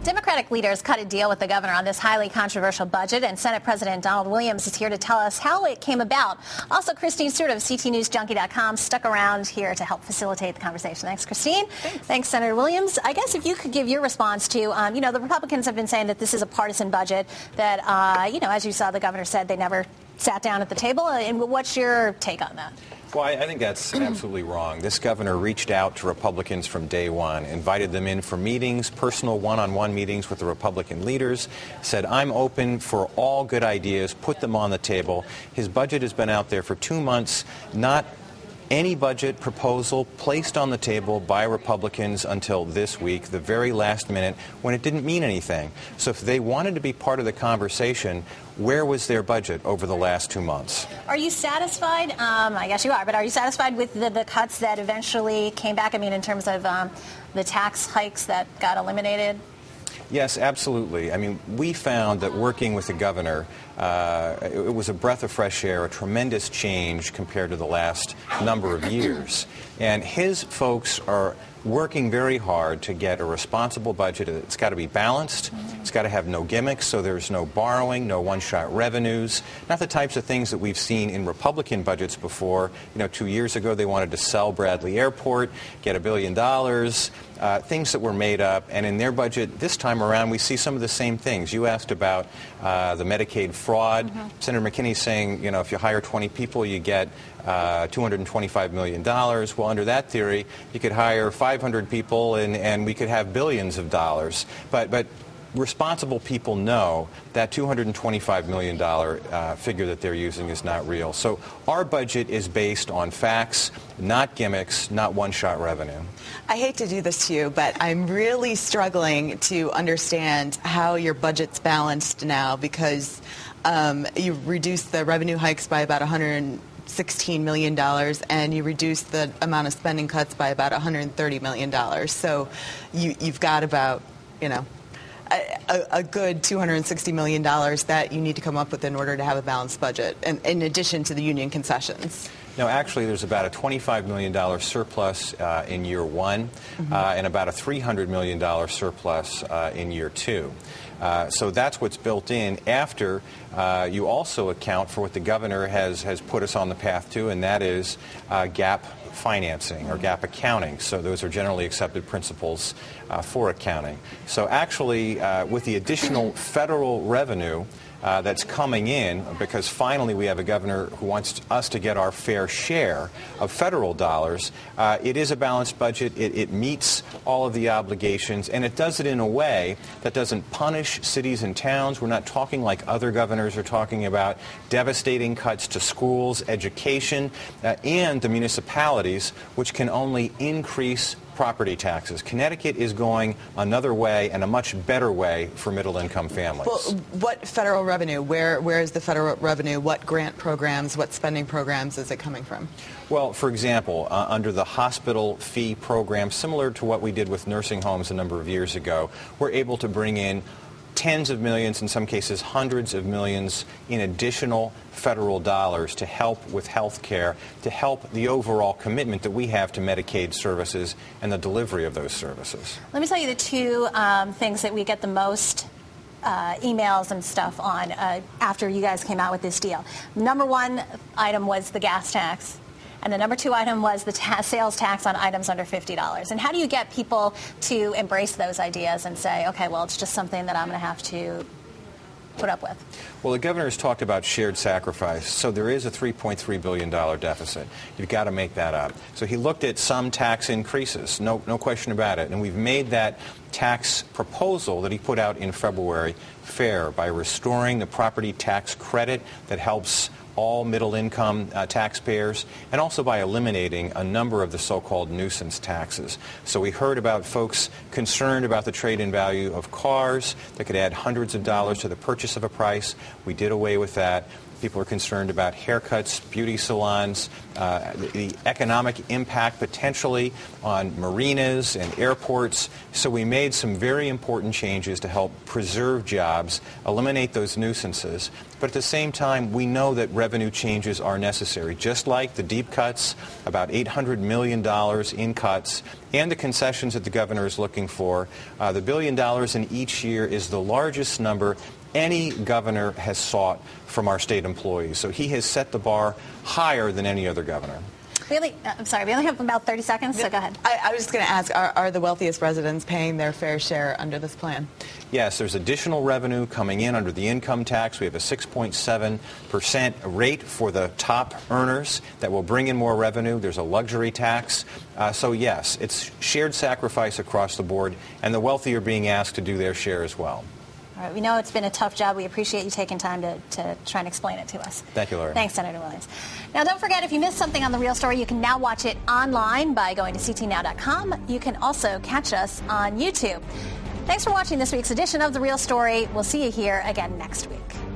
Democratic leaders cut a deal with the governor on this highly controversial budget, and Senate President Donald Williams is here to tell us how it came about. Also, Christine Stewart of CTNewsJunkie.com stuck around here to help facilitate the conversation. Thanks, Christine. Thanks, Senator Williams. I guess if you could give your response to, the Republicans have been saying that this is a partisan budget, that, as you saw, the governor said they never sat down at the table. And what's your take on that? Well, I think that's absolutely wrong. This governor reached out to Republicans from day one, invited them in for meetings, personal one-on-one meetings with the Republican leaders, said, I'm open for all good ideas, put them on the table. His budget has been out there for 2 months, not any budget proposal placed on the table by Republicans until this week, the very last minute, when it didn't mean anything. So if they wanted to be part of the conversation, where was their budget over the last 2 months? Are you satisfied? I guess you are, but are you satisfied with the cuts that eventually came back? I mean, in terms of the tax hikes that got eliminated? Yes, absolutely. I mean, we found that working with the governor, it was a breath of fresh air, a tremendous change compared to the last number of years. And his folks are working very hard to get a responsible budget. It's got to be balanced. It's got to have no gimmicks, so there's no borrowing, no one-shot revenues, not the types of things that we've seen in Republican budgets before. 2 years ago, they wanted to sell Bradley Airport, get $1 billion, things that were made up. And in their budget this time around, we see some of the same things. You asked about the Medicaid fraud. Senator McKinney's saying, if you hire 20 people, you get $225 million. Well, under that theory, you could hire 500 people and we could have billions of dollars. But responsible people know that $225 million figure that they're using is not real. So our budget is based on facts, not gimmicks, not one-shot revenue. I hate to do this to you, but I'm really struggling to understand how your budget's balanced now, because you reduced the revenue hikes by about $116 million, and you reduced the amount of spending cuts by about $130 million. So you've got about, a good $260 million that you need to come up with in order to have a balanced budget, and in addition to the union concessions. No, actually, there's about a $25 million surplus in year one, and about a $300 million surplus in year two. So that's what's built in after you also account for what the governor has put us on the path to, and that is gap financing or gap accounting. So those are generally accepted principles for accounting. So actually, with the additional federal revenue that's coming in, because finally we have a governor who wants us to get our fair share of federal dollars, it is a balanced budget. It meets all of the obligations, and it does it in a way that doesn't punish cities and towns. We're not talking like other governors are talking about devastating cuts to schools, education, and the municipalities, which can only increase property taxes. Connecticut is going another way, and a much better way for middle-income families. Well, what federal revenue? Where is the federal revenue? What grant programs, what spending programs is it coming from? Well, for example, under the hospital fee program, similar to what we did with nursing homes a number of years ago, we're able to bring in tens of millions, in some cases hundreds of millions, in additional federal dollars to help with health care, to help the overall commitment that we have to Medicaid services and the delivery of those services. Let me tell you the two things that we get the most emails and stuff on after you guys came out with this deal. Number one item was the gas tax. And the number two item was the sales tax on items under $50. And how do you get people to embrace those ideas and say, okay, well, it's just something that I'm going to have to put up with? Well, the governor has talked about shared sacrifice, so there is a $3.3 billion deficit. You've got to make that up. So he looked at some tax increases, no question about it, and we've made that tax proposal that he put out in February fair by restoring the property tax credit that helps all middle-income taxpayers, and also by eliminating a number of the so-called nuisance taxes. So we heard about folks concerned about the trade-in value of cars that could add hundreds of dollars to the purchase of a price. We did away with that. People are concerned about haircuts, beauty salons, the economic impact potentially on marinas and airports. So we made some very important changes to help preserve jobs, eliminate those nuisances. But at the same time, we know that revenue changes are necessary, just like the deep cuts, about $800 million in cuts, and the concessions that the governor is looking for. The $1 billion in each year is the largest number any governor has sought from our state employees. So he has set the bar higher than any other governor. I'm sorry, we only have about 30 seconds, so go ahead. I was just going to ask, are the wealthiest residents paying their fair share under this plan? Yes, there's additional revenue coming in under the income tax. We have a 6.7% rate for the top earners that will bring in more revenue. There's a luxury tax. So yes, it's shared sacrifice across the board, and the wealthy are being asked to do their share as well. All right, we know it's been a tough job. We appreciate you taking time to try and explain it to us. Thank you, Laura. Thanks, Senator Williams. Now, don't forget, if you missed something on The Real Story, you can now watch it online by going to ctnow.com. You can also catch us on YouTube. Thanks for watching this week's edition of The Real Story. We'll see you here again next week.